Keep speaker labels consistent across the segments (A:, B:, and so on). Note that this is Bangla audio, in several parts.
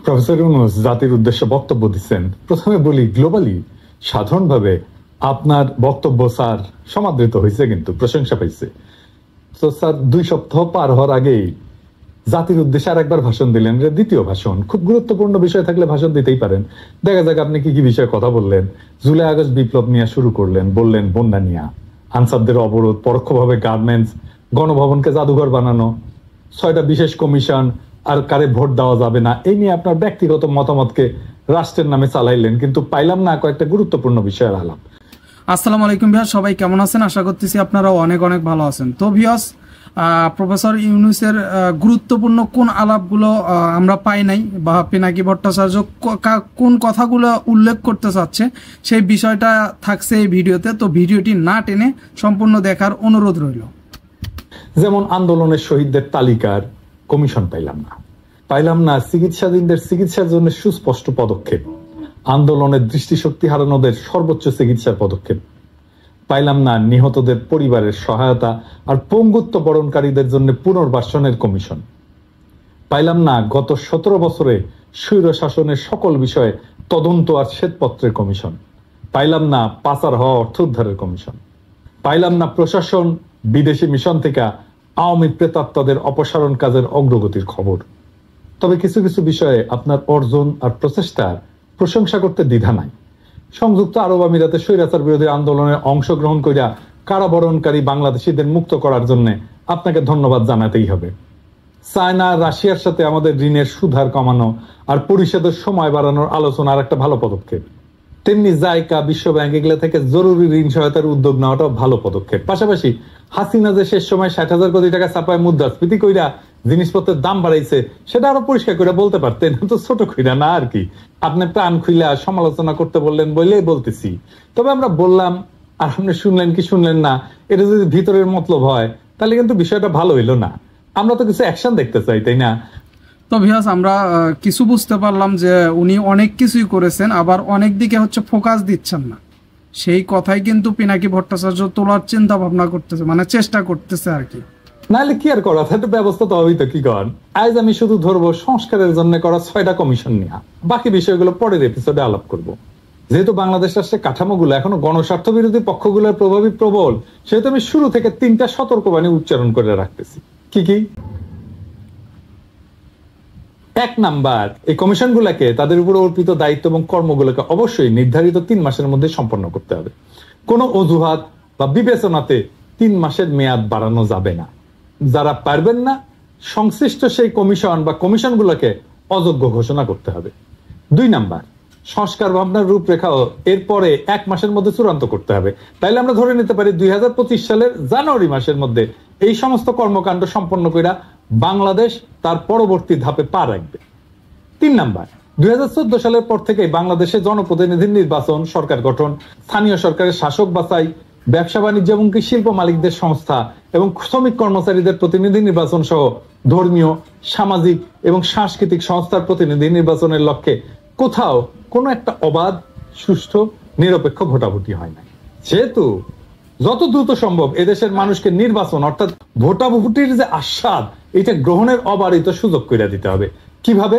A: প্রফেসর ইউনূস জাতির উদ্দেশ্যে বক্তব্য দিচ্ছেন। প্রথমে বলি, গ্লোবালি সাধারণভাবে আপনার বক্তব্য স্যার সমাদৃত হয়েছে, কিন্তু প্রশংসা পাইছে। তো স্যার 2 সপ্তাহ পার হওয়ার আগেই জাতির উদ্দেশ্যে আর একবার ভাষণ দিলেন, দ্বিতীয় ভাষণ। খুব গুরুত্বপূর্ণ বিষয় থাকলে ভাষণ দিতেই পারেন। দেখা যাক আপনি কি কি বিষয়ে কথা বললেন। জুলাই আগস্ট বিপ্লব নিয়ে শুরু করলেন, বললেন বন্যা নিয়ে, আনসারদের অবরোধ, পরোক্ষভাবে গার্মেন্টস, গণভবনকে জাদুঘর বানানো, 6টা বিশেষ কমিশন, আর কারে ভোট দেওয়া যাবে না, এই নিয়ে আপনার ব্যক্তিগত মতামতকে রাষ্ট্রের নামে চালাইলেন, কিন্তু পাইলাম না কয়েকটা গুরুত্বপূর্ণ বিষয়ের আলাপ।
B: আসসালামু আলাইকুম ভিউয়ার্স, সবাই কেমন আছেন? আশা করতেছি আপনারা অনেক অনেক ভালো আছেন। তো ভিউয়ার্স, প্রফেসর ইউনূসের গুরুত্বপূর্ণ কোন আলাপগুলো আমরা পাই নাই, বা পিনাকি ভট্টাচার্য কোন কথাগুলো উল্লেখ করতে চাচ্ছে, সেই বিষয়টা থাকছে এই ভিডিওতে। তো ভিডিওটি না টেনে সম্পূর্ণ দেখার অনুরোধ রইল।
A: যেমন আন্দোলনের শহীদদের তালিকার কমিশন পাইলাম না চিকিৎসাধীনদের চিকিৎসার জন্য সুস্পষ্ট পদক্ষেপ, আন্দোলনের দৃষ্টিশক্তি হারানোদের সর্বোচ্চ চিকিৎসার পদক্ষেপ পাইলাম না, নিহতদের পরিবারের সহায়তা আর পঙ্গুত্ব বরণকারীদের জন্য পুনর্বাসনের কমিশন পাইলাম না, গত 17 বছরে স্বৈর শাসনের সকল বিষয়ে তদন্ত আর শ্বেতপত্রের কমিশন পাইলাম না, পাচার হওয়া অর্থ উদ্ধারের কমিশন পাইলাম না, প্রশাসন বিদেশি মিশন থেকে আওয়ামী প্রেতাত্মাদের অপসারণ কাজের অগ্রগতির খবর। তবে কিছু কিছু বিষয়ে আপনার অর্জন আর প্রচেষ্টার প্রশংসা করতে দ্বিধা নাই। সংযুক্ত আরব আমিরাতে স্বৈরাচার বিরোধী আন্দোলনে অংশগ্রহণ করিয়া কারাবরণকারী বাংলাদেশিদের মুক্ত করার জন্য আপনাকে ধন্যবাদ জানাতেই হবে। চায়না রাশিয়ার সাথে আমাদের ঋণের সুদহার কমানো আর পরিশোধের সময় বাড়ানোর আলোচনা আর একটা ভালো পদক্ষেপ। তেমনি জাইকা, বিশ্বব্যাংক এগুলো থেকে জরুরি ঋণ সহায়তার উদ্যোগ নেওয়াটাও ভালো পদক্ষেপ। পাশাপাশি হাসিনা যে শেষ সময় 60,000 কোটি টাকা ছাপায় মুদ্রাস্ফীতি কইরা জিনিসপত্রের দাম বাড়াইছে, সেটা আরো পরিষ্কার করে বলতে পারতেন, তো ছোট কইরা না আর কি। আপনি প্রাণ খুইলা সমালোচনা করতে বললেন বলেই বলতেছি। তবে আমরা বললাম আর আপনি শুনলেন কি শুনলেন না, এটা যদি ভিতরের মতলব হয় তাহলে কিন্তু বিষয়টা ভালো হইলো না। আমরা তো কিছু অ্যাকশন দেখতে চাই, তাই না?
B: তো ভিউয়ার্স, আমরা কিছু বুঝতে পারলাম যে উনি অনেক কিছুই করেছেন, আবার অনেক দিকে ফোকাস দিচ্ছেন না। সেই কথাই কিন্তু পিনাকি ভট্টাচার্য তোলার চিন্তা ভাবনা করতেছে, মানে চেষ্টা করতেছে আর কি।
A: নাহলে কি আর করা, একটা ব্যবস্থা তো হইতো। কি কর, আজ আমি শুধু ধরবো সংস্কারের জন্য করা 6টা কমিশন নিয়ে, বাকি বিষয়গুলো পরের এপিসোডে আলাপ করব। যেহেতু বাংলাদেশ রাষ্ট্রের কাঠামোগুলো এখনো গণস্বার্থ বিরোধী পক্ষগুলোর প্রভাবী প্রবল, সেহেতু আমি শুরু থেকে 3টা সতর্কবাণী উচ্চারণ করে রাখতেছি। কি কি? 1 নাম্বার, এই কমিশনগুলোকে তাদের উপর অর্পিত দায়িত্ব এবং কর্মগুলোকে অবশ্যই নির্ধারিত 3 মাসের মধ্যে সম্পন্ন করতে হবে। কোনো অজুহাত বা বিবেচনাতে 3 মাসের মেয়াদ বাড়ানো যাবে না। যারা পারবেন না, সংশ্লিষ্ট সেই কমিশন বা কমিশনগুলোকে অযোগ্য ঘোষণা করতে হবে। 2 নাম্বার, সংস্কার ভাবনার রূপরেখাও এরপরে 1 মাসের মধ্যে চূড়ান্ত করতে হবে। তাইলে আমরা ধরে নিতে পারি 2025 সালের জানুয়ারি মাসের মধ্যে এই সমস্ত কর্মকাণ্ড সম্পন্ন করে বাংলাদেশ তার পরবর্তী ধাপে পা রাখবে। 3 নাম্বার, 2014 সালের পর থেকে বাংলাদেশে জনপ্রতিনিধির নির্বাচন, সরকার গঠন, স্থানীয় সরকারের শাসক বাছাই, ব্যবসা বাণিজ্য এবং শিল্প মালিকদের সংস্থা এবং শ্রমিক কর্মচারীদের প্রতিনিধি নির্বাচন সহ ধর্মীয়, সামাজিক এবং সাংস্কৃতিক সংস্থার প্রতিনিধি নির্বাচনের লক্ষ্যে কোথাও কোনো একটা অবাধ, সুষ্ঠু, নিরপেক্ষ ভোটাভুটি হয় না। যেহেতু যত দ্রুত সম্ভব এদেশের মানুষকে নির্বাচন অর্থাৎ ভোটাভুটির যে আস্বাদ, এটা গ্রহণের অবারিত সুযোগ করে দিতে হবে। কিভাবে?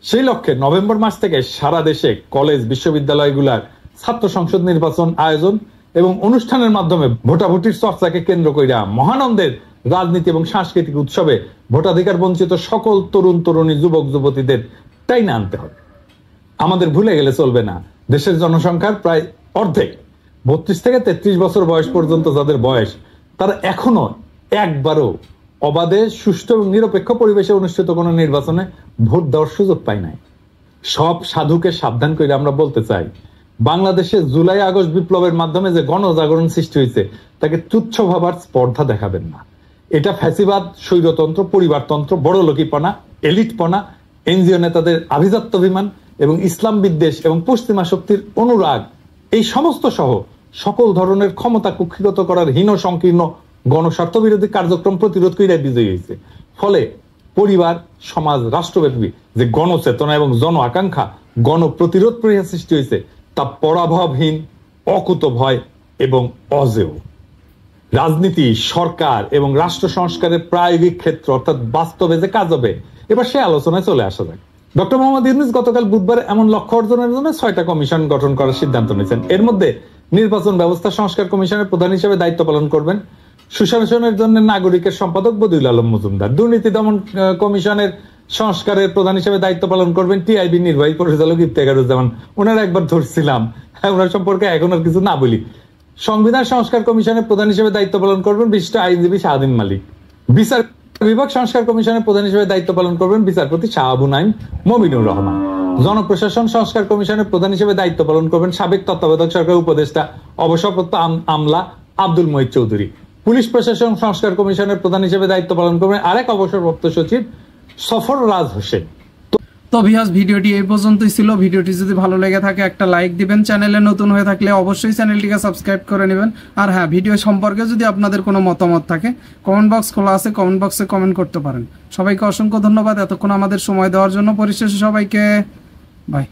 A: সেই লক্ষ্যে নভেম্বর মাস থেকে সারা দেশে কলেজ, বিশ্ববিদ্যালয়গুলার ছাত্র সংসদ নির্বাচন আয়োজন এবং অনুষ্ঠানের মাধ্যমে ভোটাভুটির চর্চাকে কেন্দ্র কইরা মহানন্দের রাজনীতি এবং সাংস্কৃতিক উৎসবে ভোটাধিকার বঞ্চিত সকল তরুণ তরুণী, যুবক যুবতীদের টাইনা আনতে হবে। আমাদের ভুলে গেলে চলবে না, দেশের জনসংখ্যার প্রায় অর্ধেক 32 থেকে 33 বছর বয়স পর্যন্ত যাদের বয়স, তারা এখনো একবারও অবাধে, সুষ্ঠু এবং নিরপেক্ষ পরিবেশে অনুষ্ঠিত কোনো নির্বাচনে ভোট দেওয়ার সুযোগ পায় নাই। সব সাধুকে সাবধান করে আমরা বলতে চাই, বাংলাদেশে জুলাই আগস্ট বিপ্লবের মাধ্যমে যে গণজাগরণ সৃষ্টি হয়েছে তাকে তুচ্ছ ভাবার স্পর্ধা দেখাবেন না। এটা ফ্যাসিবাদ, স্বৈরতন্ত্র, পরিবারতন্ত্র, বড়লোকিপনা, এলিটপনা, এনজিও নেতাদের আভিজাত্যাভিমান এবং ইসলাম বিদ্বেষ এবং পশ্চিমা শক্তির অনুরাগ, এই সমস্ত সহ সকল ধরনের ক্ষমতা কুক্ষিগত করার হীন সংকীর্ণ গণস্বার্থ বিরোধী কার্যক্রম প্রতিরোধ করে বিজয়ী হয়েছে। ফলে পরিবার, সমাজ, রাষ্ট্রব্যাপী যে গণচেতনা এবং জন আকাঙ্ক্ষা, গণপ্রতিরোধ প্রক্রিয়া সৃষ্টি হয়েছে তা পরাভবহীন, অকুত ভয় এবং অজেয়। রাজনীতি, সরকার এবং রাষ্ট্র সংস্কারের প্রায়োগিক ক্ষেত্র অর্থাৎ বাস্তবে যে কাজ হবে, এবার সে আলোচনায় চলে আসা যায়। ডক্টর মোহাম্মদ ইউনূস গতকাল বুধবার এমন লক্ষ্য অর্জনের জন্য 6টা কমিশন গঠন করার সিদ্ধান্ত নিয়েছেন। এর মধ্যে নির্বাচন ব্যবস্থা সংস্কার কমিশনের প্রধান হিসেবে দায়িত্ব পালন করবেন সুশাসনের জন্য নাগরিকের সম্পাদক বদিউল আলম মজুমদার। দুর্নীতি দমন কমিশনের সংস্কারের প্রধান হিসেবে দায়িত্ব পালন করবেন টিআইবি নির্বাহী পরিচালক ইফতেখারুজ্জামান। ওনারা একবার ধরছিলাম, ওনার সম্পর্কে এখন আর কিছু না বলি। সংবিধান সংস্কার কমিশনের প্রধান হিসেবে দায়িত্ব পালন করবেন বিশিষ্ট আইনজীবী শাহদিন মালিক। বিচার বিভাগ সংস্কার কমিশনের প্রধান হিসেবে দায়িত্ব পালন করবেন বিচারপতি শাহ আবু নাইম মমিনুর রহমান। জনপ্রশাসন সংস্কার কমিশনের প্রধান হিসেবে দায়িত্ব পালন করবেন সাবেক তত্ত্বাবধায়ক সরকার উপদেষ্টা অবসরপ্রাপ্ত আমলা আব্দুল মহিদ চৌধুরী। পুলিশ প্রশাসন সংস্কার কমিশনের প্রধান হিসেবে দায়িত্ব পালন করবেন আরেক অবসরপ্রাপ্ত সচিব সফররাজ হোসেন।
B: তো ভিউয়ার্স, ভিডিওটি এই পর্যন্তই ছিল। ভিডিওটি যদি ভালো লেগে থাকে একটা লাইক দিবেন, চ্যানেলে নতুন হয়ে থাকলে অবশ্যই চ্যানেলটিকে সাবস্ক্রাইব করে নেবেন। আর হ্যাঁ, ভিডিও সম্পর্কে যদি আপনাদের কোনো মতামত থাকে কমেন্ট বক্স খোলা আছে, কমেন্ট বক্সে কমেন্ট করতে পারেন। সবাইকে অসংখ্য ধন্যবাদ এতক্ষণ আমাদের সময় দেওয়ার জন্য। পরিশেষে সবাইকে বাই।